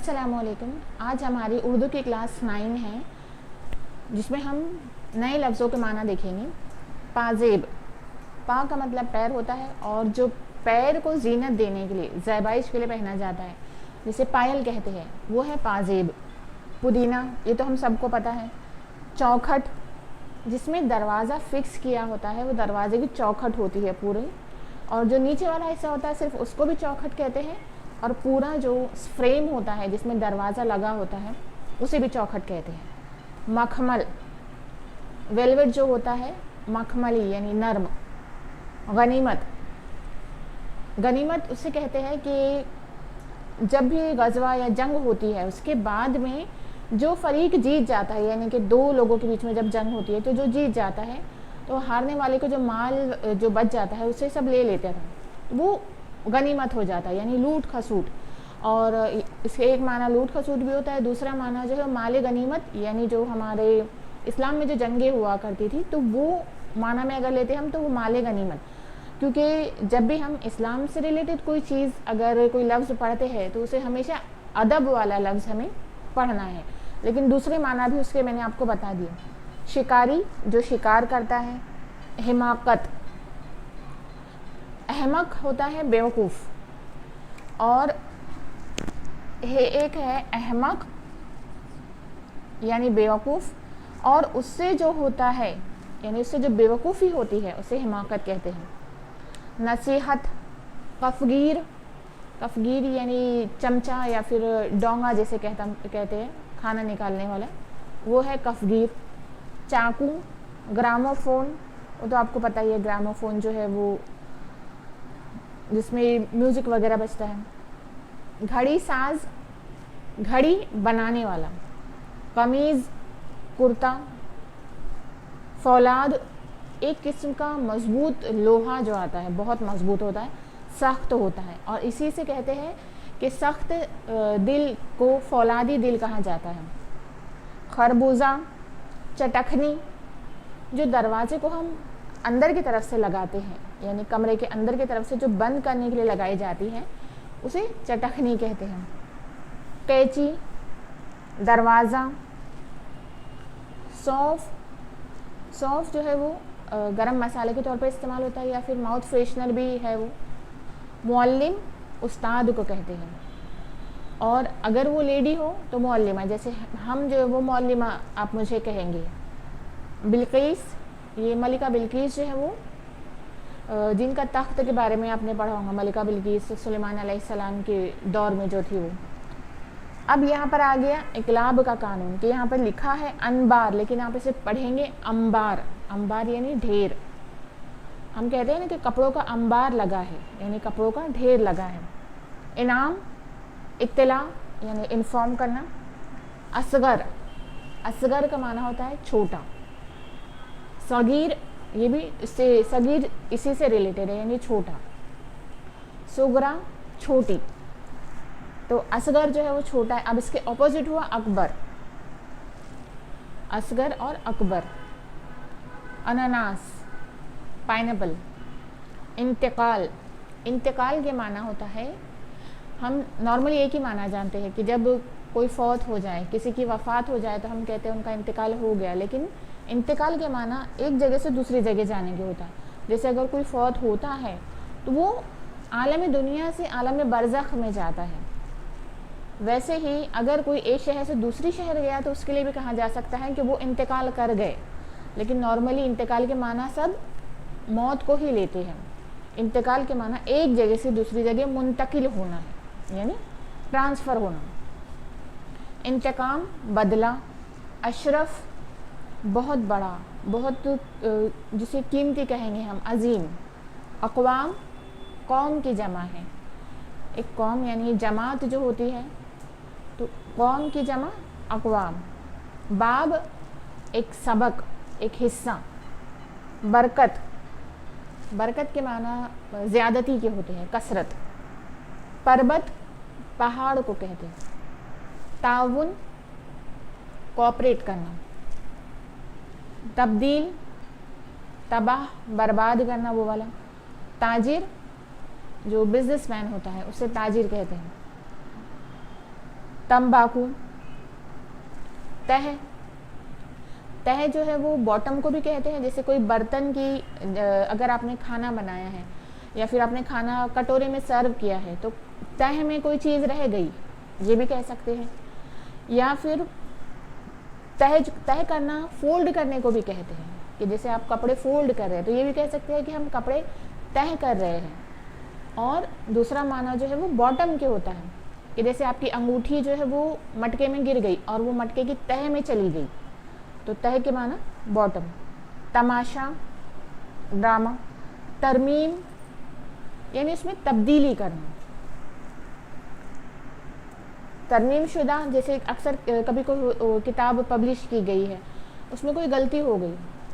अस्सलाम वालेकुम। आज हमारी उर्दू की क्लास 9 है, जिसमें हम नए लफ्ज़ों के माना देखेंगे। पाजेब, पा का मतलब पैर होता है और जो पैर को जीनत देने के लिए, ज़ैबाइश के लिए पहना जाता है, जिसे पायल कहते हैं, वो है पाजेब। पुदीना, ये तो हम सबको पता है। चौखट, जिसमें दरवाज़ा फिक्स किया होता है, वो दरवाजे की चौखट होती है पूरी, और जो नीचे वाला हिस्सा होता है सिर्फ उसको भी चौखट कहते हैं, और पूरा जो फ्रेम होता है जिसमें दरवाज़ा लगा होता है उसे भी चौखट कहते हैं। मखमल, वेलवेट जो होता है मखमली यानी नर्म। गनीमत, गनीमत उससे कहते हैं कि जब भी गज़वा या जंग होती है उसके बाद में जो फरीक जीत जाता है, यानी कि दो लोगों के बीच में जब जंग होती है तो जो जीत जाता है तो हारने वाले को जो माल जो बच जाता है उसे सब ले लेते हैं, वो गनीमत हो जाता है, यानी लूट खसूट। और इसके एक माना लूट खसूट भी होता है, दूसरा माना जो है माल गनीमत, यानी जो हमारे इस्लाम में जो जंगें हुआ करती थी तो वो माना में अगर लेते हम तो वो माल गनीमत। क्योंकि जब भी हम इस्लाम से रिलेटेड कोई चीज़ अगर कोई लफ्ज़ पढ़ते हैं तो उसे हमेशा अदब वाला लफ्ज़ हमें पढ़ना है, लेकिन दूसरे माना भी उसके मैंने आपको बता दिए। शिकारी, जो शिकार करता है। हिमाकत, अहमक होता है बेवकूफ़, और एक है अहमक यानी बेवकूफ़, और उससे जो होता है यानी उससे जो बेवकूफ़ी होती है उसे हिमाकत कहते हैं। नसीहत, कफ़गीर, कफ़गीर यानी चमचा या फिर डोंगा जैसे कहते हैं खाना निकालने वाला, वो है कफ़गीर। चाकू, ग्रामोफोन, वो तो आपको पता ही है, ग्रामोफोन जो है वो जिसमें म्यूज़िक वगैरह बजता है। घड़ी साज, घड़ी बनाने वाला। कमीज़, कुर्ता। फौलाद, एक किस्म का मजबूत लोहा जो आता है, बहुत मजबूत होता है, सख्त होता है, और इसी से कहते हैं कि सख्त दिल को फौलादी दिल कहा जाता है। खरबूजा, चटखनी, जो दरवाजे को हम अंदर की तरफ से लगाते हैं, यानी कमरे के अंदर की तरफ से जो बंद करने के लिए लगाई जाती है उसे चटखनी कहते हैं। कैंची, दरवाज़ा। सौंफ, सौंफ जो है वो गरम मसाले के तौर पर इस्तेमाल होता है या फिर माउथ फ्रेशनर भी है वो। मुअल्लिम, उस्ताद को कहते हैं, और अगर वो लेडी हो तो मुअल्लिमा, जैसे हम जो है वो मुअल्लिमा आप मुझे कहेंगे। बिल्कीस, ये मलिका बिल्कीस जो है वो जिनका तख्त के बारे में आपने पढ़ा होगा, मलिका बिल्कीस सुलेमान अलैहिस्सलाम के दौर में जो थी वो। अब यहाँ पर आ गया इकलाब का कानून, कि यहाँ पर लिखा है अनबार, लेकिन आप इसे पढ़ेंगे अंबार। अंबार यानी ढेर। हम कहते हैं ना कि कपड़ों का अंबार लगा है, यानी कपड़ों का ढेर लगा है। इनाम, इत्तला यानी इन्फॉर्म करना। असगर, असगर का माना होता है छोटा। सगीर, ये भी इससे सगीर इसी से रिलेटेड है, यानी छोटा। सुगरा, छोटी, तो असगर जो है वो छोटा है। अब इसके ऑपोजिट हुआ अकबर, असगर और अकबर। अनानास, पाइनएप्पल। इंतकाल, इंतकाल के माना होता है, हम नॉर्मली एक ही माना जानते हैं कि जब कोई फौत हो जाए, किसी की वफ़ात हो जाए तो हम कहते हैं उनका इंतकाल हो गया, लेकिन इंतकाल के माना एक जगह से दूसरी जगह जाने के होता है। जैसे अगर कोई फौत होता है तो वो आलम दुनिया से आलम बरज़ख में जाता है, वैसे ही अगर कोई एक शहर से दूसरी शहर गया तो उसके लिए भी कहा जा सकता है कि वो इंतकाल कर गए, लेकिन नॉर्मली इंतकाल के माना सब मौत को ही लेते हैं। इंतकाल के माना एक जगह से दूसरी जगह मुंतकिल होना है, यानी ट्रांसफ़र होना। इंतकाम, बदला। अशरफ, बहुत बड़ा, बहुत जिसे कीमती कहेंगे हम, अजीम। अक़वाम, कौम की जमा है। एक कौम यानी जमात जो होती है, तो कौम की जमा अक़वाम। बाब, एक सबक, एक हिस्सा। बरकत, बरकत के माना ज़्यादती के होते हैं, कसरत। पर्बत, पहाड़ को कहते हैं। ताउन, कोऑपरेट करना। तब्दील, तबाह, बर्बाद करना, वो वाला। ताजिर, जो बिजनेसमैन होता है उसे ताजिर कहते हैं। तंबाकू, तह, तह जो है वो बॉटम को भी कहते हैं। जैसे कोई बर्तन की अगर आपने खाना बनाया है या फिर आपने खाना कटोरे में सर्व किया है तो तह में कोई चीज़ रह गई, ये भी कह सकते हैं। या फिर तह करना, फोल्ड करने को भी कहते हैं कि जैसे आप कपड़े फोल्ड कर रहे हैं तो ये भी कह सकते हैं कि हम कपड़े तह कर रहे हैं। और दूसरा माना जो है वो बॉटम के होता है कि जैसे आपकी अंगूठी जो है वो मटके में गिर गई और वो मटके की तह में चली गई, तो तह के माना बॉटम। तमाशा, ड्रामा। तरमीम यानी उसमें तब्दीली करना। तरमीम शुदा, जैसे अक्सर कभी कोई किताब पब्लिश की गई है, उसमें कोई गलती हो गई,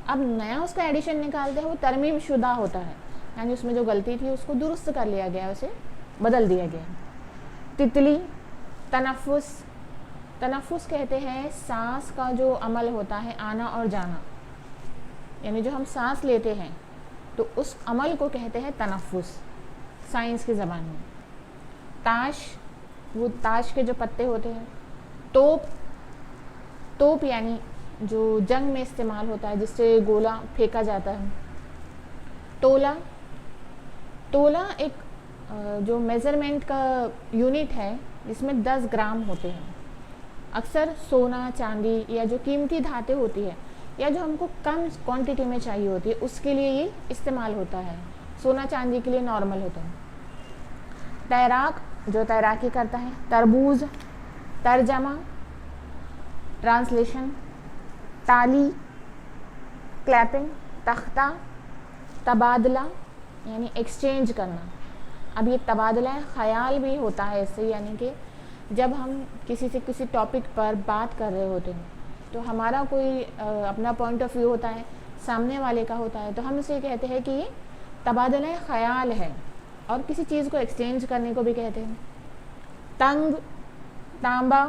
अब नया उसका एडिशन निकालते हैं, वो तरमीम शुदा होता है, यानी उसमें जो गलती थी उसको दुरुस्त कर लिया गया, उसे बदल दिया गया। तितली, तनफ्फुस। तनफ्फुस कहते हैं सांस का जो अमल होता है, आना और जाना, यानी जो हम सांस लेते हैं तो उस अमल को कहते हैं तनफ्फुस साइंस की ज़बान में। ताश, वो ताश के जो पत्ते होते हैं। तोप, तोप यानी जो जंग में इस्तेमाल होता है, जिससे गोला फेंका जाता है। तोला, तोला एक जो मेज़रमेंट का यूनिट है जिसमें 10 ग्राम होते हैं। अक्सर सोना, चांदी या जो कीमती धातें होती है या जो हमको कम क्वांटिटी में चाहिए होती है उसके लिए ये इस्तेमाल होता है। सोना चांदी के लिए नॉर्मल होता है। तैराक, जो तैराकी करता है। तरबूज, तर्जमा, ट्रांसलेशन। ताली, क्लैपिंग। तख्ता, तबादला यानी एक्सचेंज करना। अब ये तबादला ख़याल भी होता है इससे, यानी कि जब हम किसी से किसी टॉपिक पर बात कर रहे होते हैं तो हमारा कोई अपना पॉइंट ऑफ व्यू होता है, सामने वाले का होता है, तो हम इसे कहते हैं कि ये तबादला ख़याल है। और किसी चीज़ को एक्सचेंज करने को भी कहते हैं। तंग, तांबा,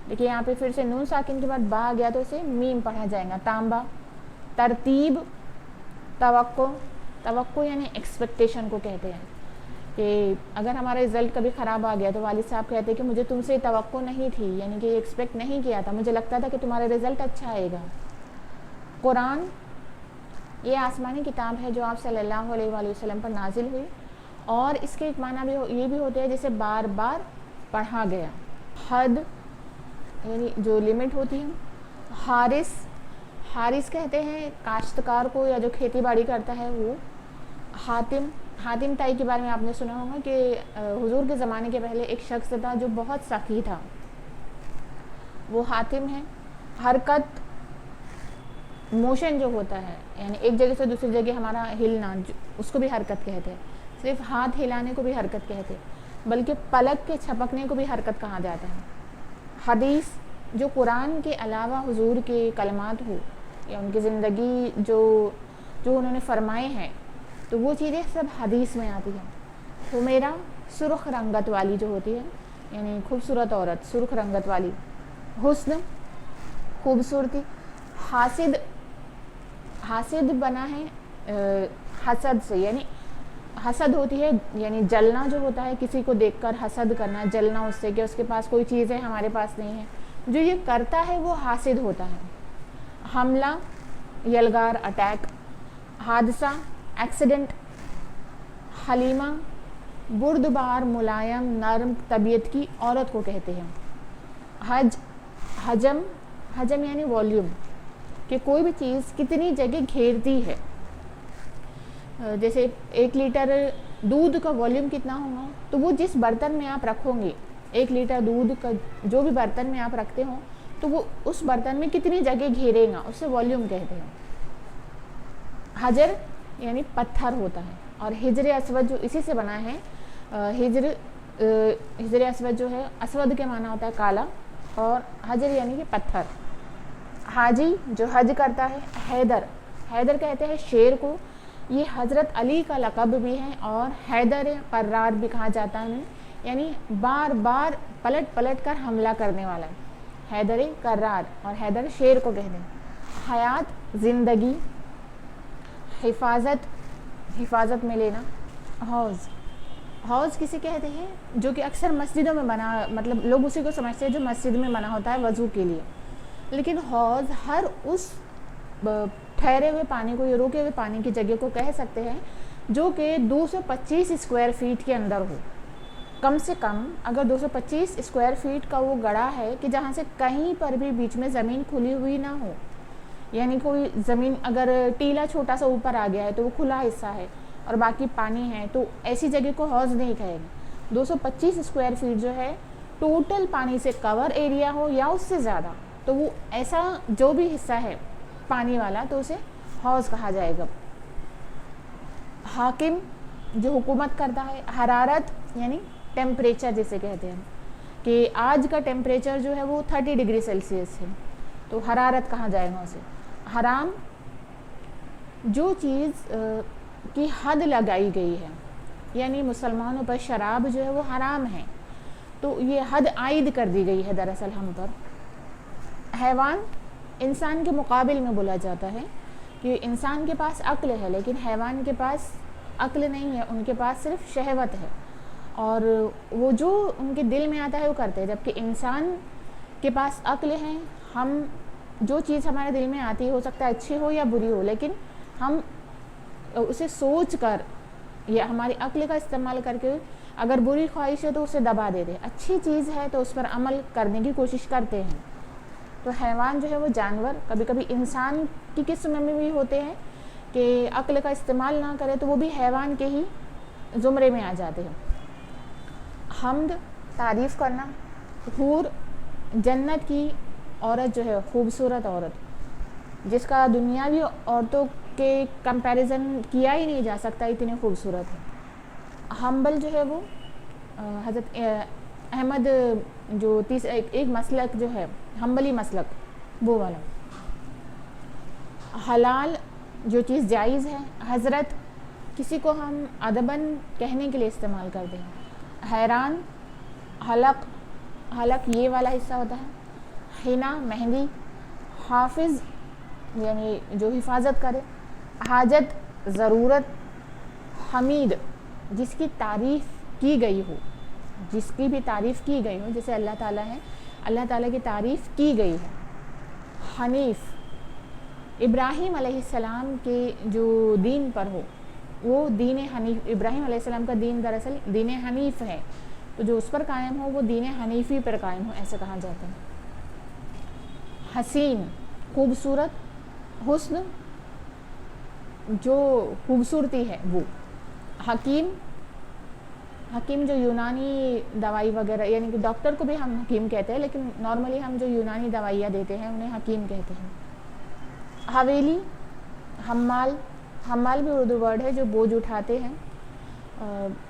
देखिए यहाँ पे फिर से नून साकिन के बाद बा आ गया तो इसे मीम पढ़ा जाएगा, तांबा। तरतीब, तवक्को, तवक्को यानी एक्सपेक्टेशन को कहते हैं कि अगर हमारा रिज़ल्ट कभी ख़राब आ गया तो वालिद साहब कहते हैं कि मुझे तुमसे तवक्को नहीं थी, यानी कि एक्सपेक्ट नहीं किया था, मुझे लगता था कि तुम्हारा रिज़ल्ट अच्छा आएगा। कुरान, ये आसमानी किताब है जो आप सल्लल्लाहु अलैहि वसल्लम पर नाजिल हुई, और इसके एक माना भी ये भी होते हैं जैसे बार बार पढ़ा गया। हद यानी जो लिमिट होती है। हारिस, हारिस कहते हैं काश्तकार को या जो खेती बाड़ी करता है वो। हातिम, हातिम ताई के बारे में आपने सुना होगा कि हुजूर के ज़माने के पहले एक शख्स था जो बहुत सखी था, वो हातिम है। हरकत, मोशन जो होता है, यानी एक जगह से दूसरी जगह हमारा हिलना, उसको भी हरकत कहते हैं। सिर्फ हाथ हिलाने को भी हरकत कहते हैं, बल्कि पलक के छपकने को भी हरकत कहा जाता है। हदीस, जो कुरान के अलावा हुजूर के कलमात हो या उनकी ज़िंदगी जो उन्होंने फरमाए हैं, तो वो चीज़ें सब हदीस में आती हैं। हुमेरा, सुर्ख रंगत वाली जो होती है, यानी खूबसूरत औरत, सुर्ख रंगत वाली। हुस्न, खूबसूरती। हासिद, हासिद बना है हसद से, यानी हसद होती है यानी जलना जो होता है, किसी को देखकर हसद करना, जलना उससे कि उसके पास कोई चीज़ है हमारे पास नहीं है, जो ये करता है वो हासिद होता है। हमला, यलगार, अटैक। हादसा, एक्सीडेंट। हलीमा, बुर्दबार, मुलायम, नरम तबीयत की औरत को कहते हैं। हज, हजम, हजम यानी वॉल्यूम, कि कोई भी चीज़ कितनी जगह घेरती है। जैसे 1 लीटर दूध का वॉल्यूम कितना होगा, तो वो जिस बर्तन में आप रखोगे, 1 लीटर दूध का जो भी बर्तन में आप रखते हो, तो वो उस बर्तन में कितनी जगह घेरेगा, उसे वॉल्यूम कहते हैं। हजर यानी पत्थर होता है, और हिजर असवद जो इसी से बना है। हिजर असवद जो है, असवद के माना होता है काला, और हजर यानी कि पत्थर। हाजी, जो हज करता है। हैदर, हैदर कहते हैं शेर को, ये हज़रत अली का लक़ब भी है, और हैदर कर्रार भी कहा जाता है, यानी बार बार पलट पलट कर हमला करने वाला है, हैदर कर्रार, और हैदर शेर को कहते हैं। हयात, ज़िंदगी। हिफाजत, हिफाजत में लेना। हौज़, حوض کسی کہتے ہیں جو کہ اکثر مسجدوں میں بنا، مطلب لوگ اسی کو سمجھتے ہیں جو مسجد میں بنا ہوتا ہے وضو کے لیے، لیکن حوض ہر اس ٹھہرے ہوئے پانی کو یا روکے ہوئے پانی کی جگہ کو کہہ سکتے ہیں جو کہ 225 اسکوائر فیٹ کے اندر ہو. کم سے کم اگر 225 اسکوائر فیٹ کا وہ گڑھا ہے کہ جہاں سے کہیں پر بھی بیچ میں زمین کھلی ہوئی نہ ہو، یعنی کوئی زمین اگر ٹیلا چھوٹا سا اوپر آ گیا ہے تو وہ کھلا حصہ ہے اور باقی پانی ہے، تو ایسی جگہ کو حوض نہیں کہیں گے. 225 اسکوائر فیٹ جو ہے ٹوٹل پانی سے کور ایریا ہو یا اس سے زیادہ، تو وہ ایسا جو بھی حصہ ہے پانی والا تو اسے حوض کہا جائے گا. حاکم جو حکومت کرتا ہے. حرارت یعنی ٹیمپریچر جسے کہتے ہیں کہ آج کا ٹیمپریچر جو ہے وہ 30 ڈگری سیلسیس ہے تو حرارت کہا جائے گا اسے. حرام جو چیز کی حد لگائی گئی ہے، یعنی مسلمانوں پر شراب جو ہے وہ حرام ہے تو یہ حد عائد کر دی گئی ہے دراصل ہم پر. حیوان انسان کے مقابل میں بولا جاتا ہے کہ انسان کے پاس عقل ہے لیکن حیوان کے پاس عقل نہیں ہے، ان کے پاس صرف شہوت ہے اور وہ جو ان کے دل میں آتا ہے وہ کرتے ہیں، جبکہ انسان کے پاس عقل ہے. ہم جو چیز ہمارے دل میں آتی ہے ہو سکتا ہے اچھی ہو یا بری ہو، لیکن ہم اسے سوچ کر یا ہماری عقل کا استعمال کر کے اگر بری خواہش ہے تو اسے دبا دیتے ہیں، اچھی چیز ہے تو اس پر عمل کرنے کی کوشش کرتے ہیں. تو حیوان جو ہے وہ جانور کبھی کبھی انسان کی قسم میں بھی ہوتے ہیں کہ عقل کا استعمال نہ کرے تو وہ بھی حیوان کے ہی زمرے میں آ جاتے ہیں. حمد تعریف کرنا. حور جنت کی عورت جو ہے خوبصورت عورت جس کا دنیاوی عورتوں کے کمپیریزن کیا ہی نہیں جا سکتا، اتنی خوبصورت ہے. حنبل جو ہے وہ حضرت احمد جو ایک مسلک جو ہے حنبلی مسلک وہ والا. حلال جو چیز جائز ہے. حضرت کسی کو ہم ادباً کہنے کے لیے استعمال کرتے ہیں. حیران. حلق یہ والا حصہ ہوتا ہے. حنا مہندی. حافظ یعنی جو حفاظت کرے. حاجت ضرورت. حمید جس کی تعریف کی گئی ہو، جس کی بھی تعریف کی گئی ہو، جیسے اللہ تعالیٰ ہے، اللہ تعالیٰ کی تعریف کی گئی ہے. حنیف ابراہیم علیہ السلام کے جو دین پر ہو وہ دین حنیف. ابراہیم علیہ السلام کا دین دراصل دین حنیف ہے تو جو اس پر قائم ہو وہ دین حنیفی پر قائم ہو، ایسا کہا جاتا ہے. حسین خوبصورت. حسن جو خوبصورتی ہے وہ. حکیم. حکیم جو یونانی دوائی وغیرہ، یعنی کہ ڈاکٹر کو بھی ہم حکیم کہتے ہیں لیکن نارملی ہم جو یونانی دوائیاں دیتے ہیں انہیں حکیم کہتے ہیں. حویلی. حمال. حمال بھی اردو ورڈ ہے جو بوجھ اٹھاتے ہیں.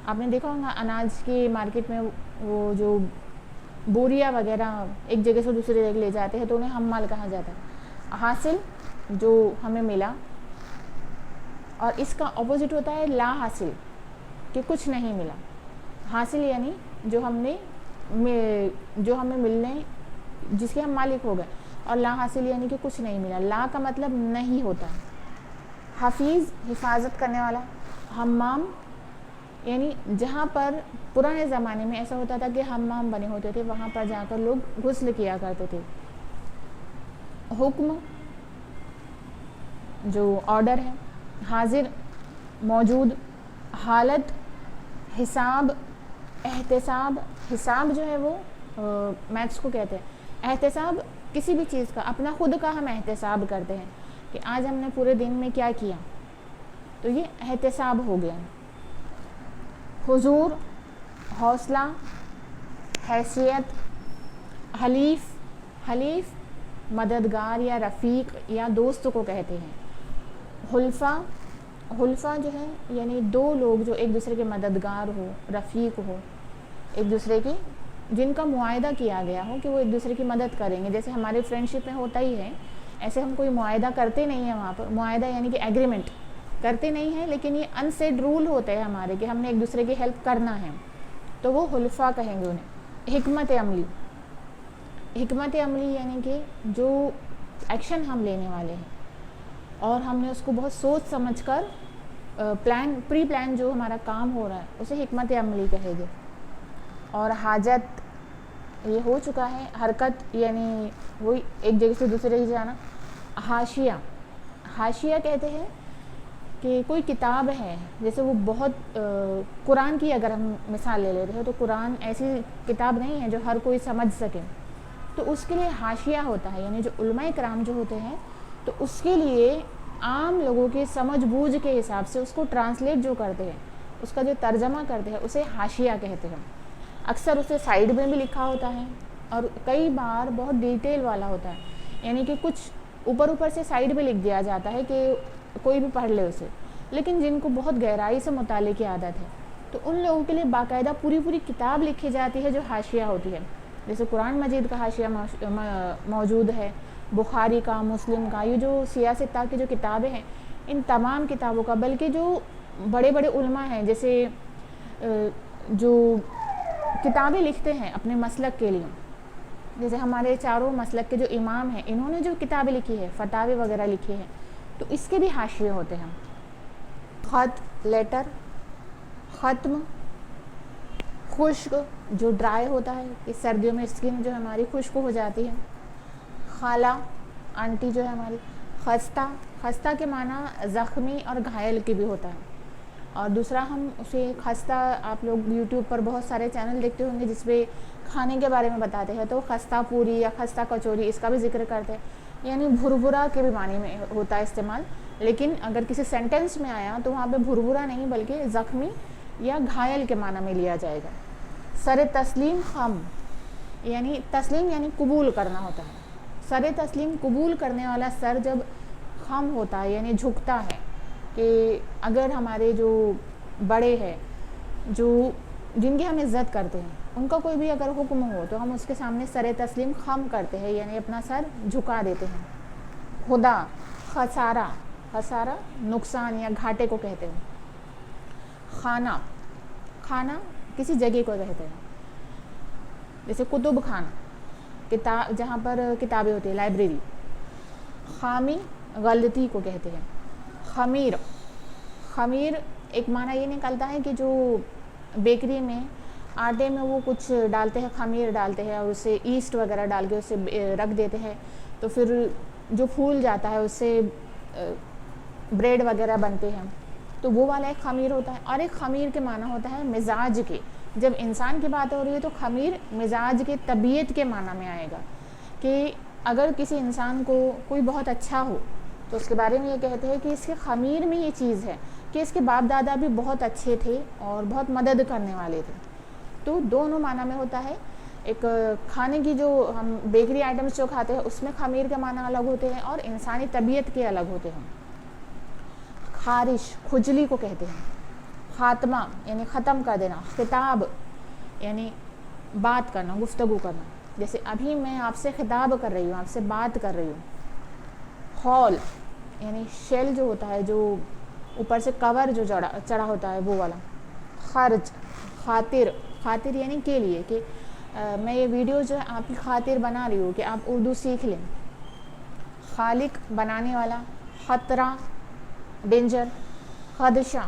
آپ نے دیکھا ہوگا اناج کی مارکیٹ میں وہ جو بوریاں وغیرہ ایک جگہ سے دوسری جگہ لے جاتے ہیں تو انہیں حمال کہا جاتا ہے. حاصل جو ہمیں ملا، اور اس کا اپوزٹ ہوتا ہے لا حاصل کہ کچھ نہیں ملا. حاصل یعنی جو ہمیں ملنے جس کے ہم مالک ہو گئے، اور لا حاصل یعنی کہ کچھ نہیں ملا. لا کا مطلب نہیں ہوتا. حفیظ حفاظت کرنے والا. حمام یعنی جہاں پر پرانے زمانے میں ایسا ہوتا تھا کہ حمام بنے ہوتے تھے وہاں پر جا کر لوگ غسل کیا کرتے تھے. حکم جو آرڈر ہے. حاضر موجود. حالت. حساب. احتساب. حساب جو ہے وہ میتھس کو کہتے ہیں. احتساب کسی بھی چیز کا اپنا خود کا ہم احتساب کرتے ہیں کہ آج ہم نے پورے دن میں کیا کیا، تو یہ احتساب ہو گیا. حضور حوصلہ. حیثیت. حلیف. حلیف مددگار یا رفیق یا دوست کو کہتے ہیں. حلفہ. حلفہ جو ہے یعنی دو لوگ جو ایک دوسرے کے مددگار ہو، رفیق ہو، ایک دوسرے کی جن کا معاہدہ کیا گیا ہو کہ وہ ایک دوسرے کی مدد کریں گے. جیسے ہمارے فرینڈشپ میں ہوتا ہی ہے، ایسے ہم کوئی معاہدہ کرتے نہیں ہیں وہاں پر. معاہدہ یعنی کہ ایگریمنٹ کرتے نہیں ہیں لیکن یہ انسیڈ رول ہوتے ہیں ہمارے کہ ہم نے ایک دوسرے کی ہیلپ کرنا ہے، تو وہ حلفہ کہیں گے انہیں. حکمت عملی. حکمت عملی یعنی کہ جو ایکشن ہم لینے والے ہیں اور ہم نے اس کو بہت سوچ سمجھ کر پری پلان جو ہمارا کام ہو رہا ہے اسے حکمت عملی کہے گے. اور حاجت یہ ہو چکا ہے. حرکت یعنی وہی ایک جگہ سے دوسری جگہ جانا. حاشیہ، حاشیہ کہتے ہیں کہ کوئی کتاب ہے جیسے وہ بہت قرآن کی اگر ہم مثال لے لیتے ہیں تو قرآن ایسی کتاب نہیں ہے جو ہر کوئی سمجھ سکے، تو اس کے لیے حاشیہ ہوتا ہے. یعنی جو علماء کرام جو ہوتے ہیں تو اس کے لیے عام لوگوں کی سمجھ بوجھ کے حساب سے اس کو ٹرانسلیٹ جو کرتے ہیں، اس کا جو ترجمہ کرتے ہیں اسے حاشیہ کہتے ہیں. اکثر اسے سائیڈ میں بھی لکھا ہوتا ہے اور کئی بار بہت ڈیٹیل والا ہوتا ہے. یعنی کہ کچھ اوپر سے سائیڈ میں لکھ دیا جاتا ہے کہ کوئی بھی پڑھ لے اسے، لیکن جن کو بہت گہرائی سے مطالعے کی عادت ہے تو ان لوگوں کے لیے باقاعدہ پوری کتاب لکھی جاتی ہے جو حاشیہ ہوتی ہے. جیسے قرآن مجید کا حاشیہ موجود ہے، بخاری کا، مسلم کا، یہ جو سیاست کی جو کتابیں ہیں ان تمام کتابوں کا. بلکہ جو بڑے بڑے علماء ہیں جیسے جو کتابیں لکھتے ہیں اپنے مسلک کے لیے، جیسے ہمارے چاروں مسلک کے جو امام ہیں انہوں نے جو کتابیں لکھی ہے، فتاوی وغیرہ لکھی ہیں، تو اس کے بھی حاشیے ہوتے ہیں. خط، لیٹر، ختم، خشک جو ڈرائی ہوتا ہے کہ سردیوں میں اسکن جو ہماری خشک ہو جاتی ہے. خالہ آنٹی جو ہے ہماری. خستہ، خستہ کے معنی زخمی اور گھائل کی بھی ہوتا ہے. اور دوسرا ہم اسے خستہ، آپ لوگ یوٹیوب پر بہت سارے چینل دیکھتے ہوں گے جس پہ کھانے کے بارے میں بتاتے ہیں، تو خستہ پوری یا خستہ کچوری اس کا بھی ذکر کرتے ہیں. یعنی بھربھرا کے بھی معنی میں ہوتا ہے استعمال، لیکن اگر کسی سینٹنس میں آیا تو وہاں پہ بھربھرا نہیں بلکہ زخمی یا گھائل کے معنی میں لیا جائے گا. سر تسلیم خم، یعنی تسلیم یعنی قبول کرنا ہوتا ہے. سر تسلیم قبول کرنے والا سر جب خم ہوتا ہے یعنی جھکتا ہے، کہ اگر ہمارے جو بڑے ہیں جو جن کی ہم عزت کرتے ہیں ان کا کوئی بھی اگر حکم ہو تو ہم اس کے سامنے سر تسلیم خم کرتے ہیں، یعنی اپنا سر جھکا دیتے ہیں. خدا، خسارہ، خسارہ نقصان یا گھاٹے کو کہتے ہیں. خانہ، خانہ کسی جگہ کو کہتے ہیں، جیسے کتب خانہ کتاب جہاں پر کتابیں ہوتی ہیں، لائبریری. خامی غلطی کو کہتے ہیں. خمیر، خمیر ایک معنی یہ نکلتا ہے کہ جو بیکری میں آٹے میں وہ کچھ ڈالتے ہیں، خمیر ڈالتے ہیں اور اسے ایسٹ وغیرہ ڈال کے اسے رکھ دیتے ہیں تو پھر جو پھول جاتا ہے اس سے بریڈ وغیرہ بنتے ہیں، تو وہ والا ایک خمیر ہوتا ہے. اور ایک خمیر کے معنی ہوتا ہے مزاج کے. جب انسان کی بات ہو رہی ہے تو خمیر مزاج کے، طبیعت کے معنی میں آئے گا کہ اگر کسی انسان کو کوئی بہت اچھا ہو تو اس کے بارے میں یہ کہتے ہیں کہ اس کے خمیر میں یہ چیز ہے کہ اس کے باپ دادا بھی بہت اچھے تھے اور بہت مدد کرنے والے تھے. تو دونوں معنی میں ہوتا ہے. ایک کھانے کی جو ہم بیکری آئٹمس جو کھاتے ہیں اس میں خمیر کے معنی الگ ہوتے ہیں اور انسانی طبیعت کے الگ ہوتے ہیں. خارش کھجلی کو کہتے ہیں. خاتمہ یعنی ختم کر دینا. خطاب یعنی بات کرنا، گفتگو کرنا. جیسے ابھی میں آپ سے خطاب کر رہی ہوں، آپ سے بات کر رہی ہوں. خول یعنی شیل جو ہوتا ہے، جو اوپر سے کور جو چڑھا ہوتا ہے وہ والا. خرچ، خاطر، خاطر یعنی کے لیے، کہ میں یہ ویڈیو جو ہے آپ کی خاطر بنا رہی ہوں کہ آپ اردو سیکھ لیں. خالق بنانے والا. خطرہ ڈینجر. خدشہ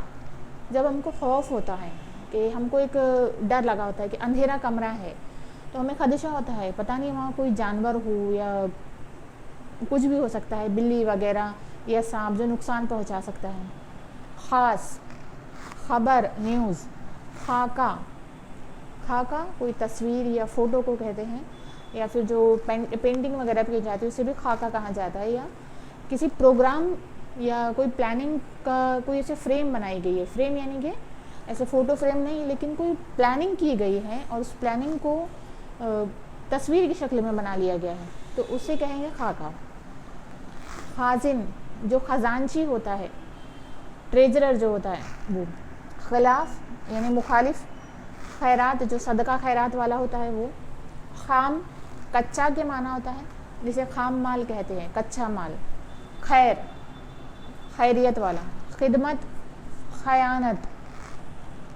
جب ہم کو خوف ہوتا ہے کہ ہم کو ایک ڈر لگا ہوتا ہے کہ اندھیرا کمرہ ہے تو ہمیں خدشہ ہوتا ہے، پتہ نہیں وہاں کوئی جانور ہو یا کچھ بھی ہو سکتا ہے، بلی وغیرہ یا سانپ جو نقصان پہنچا سکتا ہے. خاص خبر نیوز. خاکہ، خاکہ کوئی تصویر یا فوٹو کو کہتے ہیں، یا پھر جو پینٹنگ وغیرہ کی جاتی ہے اسے بھی خاکہ کہا جاتا ہے. یا کسی پروگرام یا کوئی پلاننگ کا کوئی ایسے فریم بنائی گئی ہے. فریم یعنی کہ ایسے فوٹو فریم نہیں لیکن کوئی پلاننگ کی گئی ہے اور اس پلاننگ کو تصویر کی شکل میں بنا لیا گیا ہے تو اسے کہیں گے خاکہ. خازن جو خزانچی ہوتا ہے، ٹریجرر جو ہوتا ہے وہ. خلاف یعنی مخالف. خیرات جو صدقہ خیرات والا ہوتا ہے وہ. خام کچا کے معنی ہوتا ہے، جسے خام مال کہتے ہیں، کچا مال. خیر خیریت والا. خدمت خیانت،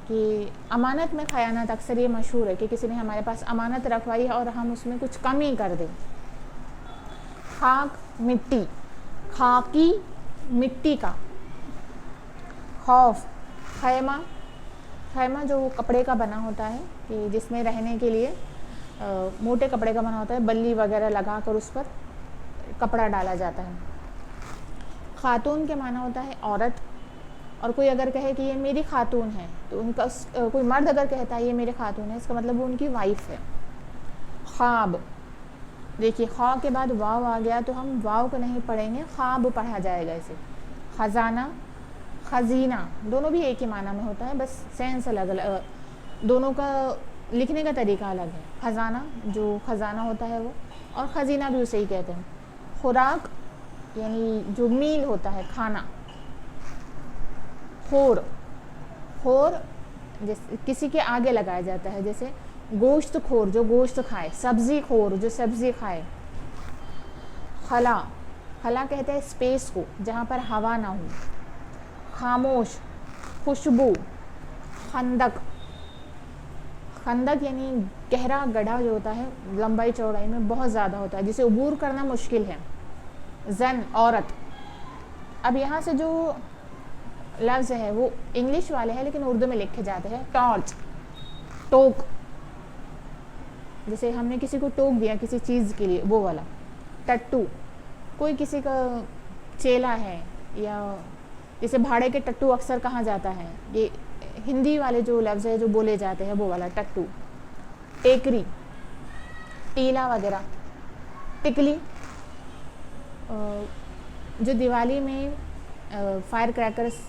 کہ امانت میں خیانت اکثر یہ مشہور ہے کہ کسی نے ہمارے پاس امانت رکھوائی ہے اور ہم اس میں کچھ کمی کر دیں. خاک مٹی. خاکی مٹی کا. खौफ, खैमा, खैमा जो कपड़े का बना होता है कि जिसमें रहने के लिए मोटे कपड़े का बना होता है, बल्ली वगैरह लगा कर उस पर कपड़ा डाला जाता है। खातून के माना होता है औरत, और कोई अगर कहे कि ये मेरी खातून है तो उनका कोई मर्द अगर कहता है ये मेरे खातून है, इसका मतलब वो उनकी वाइफ है। ख्वाब, देखिए खा के बाद वाव आ गया तो हम वाव को नहीं पढ़ेंगे, ख्वाब पढ़ा जाएगा इसे। खजाना, खजीना, दोनों भी एक ही माना में होता है, बस सेंस अलग अलग, दोनों का लिखने का तरीका अलग है। खजाना जो खजाना होता है वो, और खजीना भी उसे ही कहते हैं। खुराक यानी जो मील होता है, खाना। खोर, खोर जैसे किसी के आगे लगाया जाता है, जैसे गोश्त खोर जो गोश्त खाए, सब्जी खोर जो सब्जी खाए। खला, खला कहते हैं स्पेस को जहाँ पर हवा ना हो। खामोश, खुशबू। खंदक, खंदक यानी गहरा गड्ढा जो होता है लंबाई चौड़ाई में बहुत ज़्यादा होता है, जिसे अबूर करना मुश्किल है। जन, औरत। अब यहाँ से जो लफ्ज़ है वो इंग्लिश वाले हैं लेकिन उर्दू में लिखे जाते हैं। टॉर्च, टोक, जैसे हमने किसी को टोक दिया किसी चीज़ के लिए, वो वाला। टट्टू, कोई किसी का चेला है, या जैसे भाड़े के टट्टू अक्सर कहाँ जाता है, ये हिंदी वाले जो लफ्ज़ है जो बोले जाते हैं वो वाला टट्टू। टेकरी, टीला वगैरह। टिकली, जो दिवाली में फायर क्रैकर्स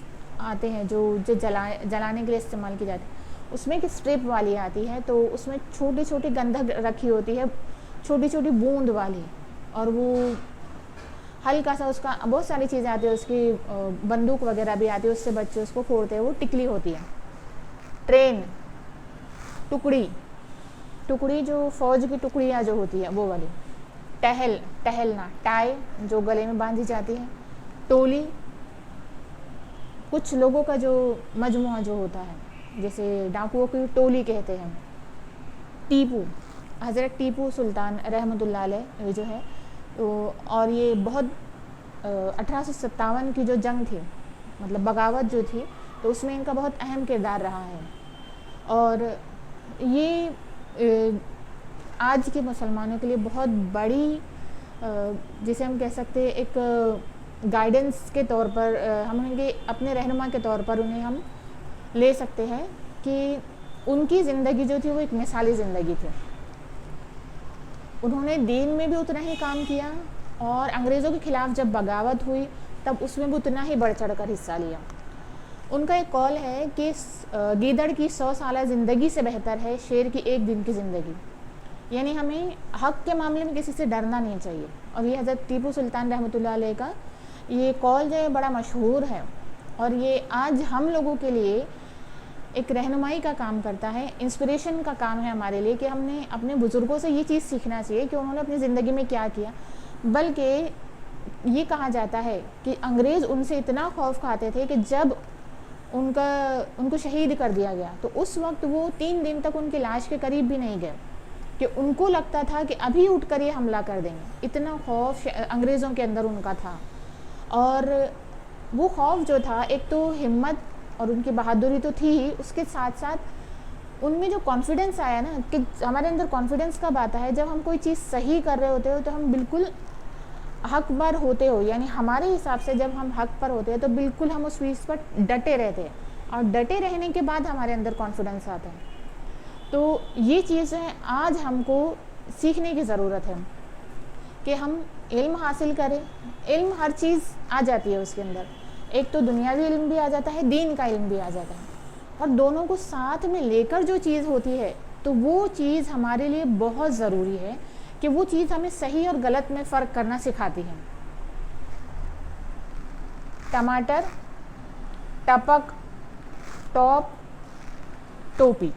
आते हैं जो जलाने के लिए इस्तेमाल की जाती है, उसमें एक स्ट्रिप वाली आती है, तो उसमें छोटी छोटी गंधक रखी होती है, छोटी छोटी बूंद वाली, और वो हल्का सा उसका बहुत सारी चीज़ें आती है, उसकी बंदूक वगैरह भी आती है, उससे बच्चे उसको फोड़ते हैं, वो टिकली होती है। ट्रेन, टुकड़ी, टुकड़ी जो फौज की टुकड़ियाँ जो होती है वो वाली। टहल, टहलना। टाई जो गले में बांधी जाती है। टोली, कुछ लोगों का जो मजमुआ जो होता है, जैसे डाकुओं की टोली कहते हैं। टीपू, हज़रत टीपू सुल्तान रहमतुल्लाह अलैह ये जो है तो, और ये बहुत 1857 की जो जंग थी, मतलब बगावत जो थी, तो उसमें इनका बहुत अहम किरदार रहा है। और ये आज के मुसलमानों के लिए बहुत बड़ी, जिसे हम कह सकते हैं एक गाइडेंस के तौर पर, हम उनके अपने रहनुमा के तौर पर उन्हें हम ले सकते हैं कि उनकी ज़िंदगी जो थी वो एक मिसाली ज़िंदगी थी। उन्होंने दीन में भी उतना ही काम किया, और अंग्रेज़ों के ख़िलाफ़ जब बगावत हुई तब उसमें भी उतना ही बढ़ चढ़ कर हिस्सा लिया। उनका एक कौल है कि गीदड़ की 100 साल ज़िंदगी से बेहतर है शेर की एक दिन की ज़िंदगी। यानी हमें हक़ के मामले में किसी से डरना नहीं चाहिए, और ये हज़रत टीपू सुल्तान रहमतुल्लाह अलैह का ये कौल जो है बड़ा मशहूर है, और ये आज हम लोगों के लिए एक रहनुमाई का काम करता है, इंस्पिरेशन का काम है हमारे लिए, कि हमने अपने बुज़ुर्गों से ये चीज़ सीखना चाहिए कि उन्होंने अपनी ज़िंदगी में क्या किया। बल्कि ये कहा जाता है कि अंग्रेज़ उनसे इतना खौफ खाते थे कि जब उनको शहीद कर दिया गया तो उस वक्त वो 3 दिन तक उनकी लाश के करीब भी नहीं गए, कि उनको लगता था कि अभी उठ कर ये हमला कर देंगे। इतना खौफ अंग्रेज़ों के अंदर उनका था, और वो खौफ जो था, एक तो हिम्मत और उनकी बहादुरी तो थी ही, उसके साथ साथ उनमें जो कॉन्फिडेंस आया ना, कि हमारे अंदर कॉन्फिडेंस कब आता है, जब हम कोई चीज़ सही कर रहे होते हो तो हम बिल्कुल हक पर होते हो, यानी हमारे हिसाब से जब हम हक पर होते हैं तो बिल्कुल हम उस चीज़ पर डटे रहते हैं, और डटे रहने के बाद हमारे अंदर कॉन्फिडेंस आता है। तो ये चीज़ है आज हमको सीखने की ज़रूरत है कि हम इल्म हासिल करें। इल्म हर चीज़ आ जाती है उसके अंदर, एक तो दुनियावी इल्म भी आ जाता है, दीन का इल्म भी आ जाता है, और दोनों को साथ में लेकर जो चीज़ होती है तो वो चीज़ हमारे लिए बहुत ज़रूरी है, कि वो चीज़ हमें सही और गलत में फ़र्क करना सिखाती है। टमाटर, टपक, टॉप, टोपी।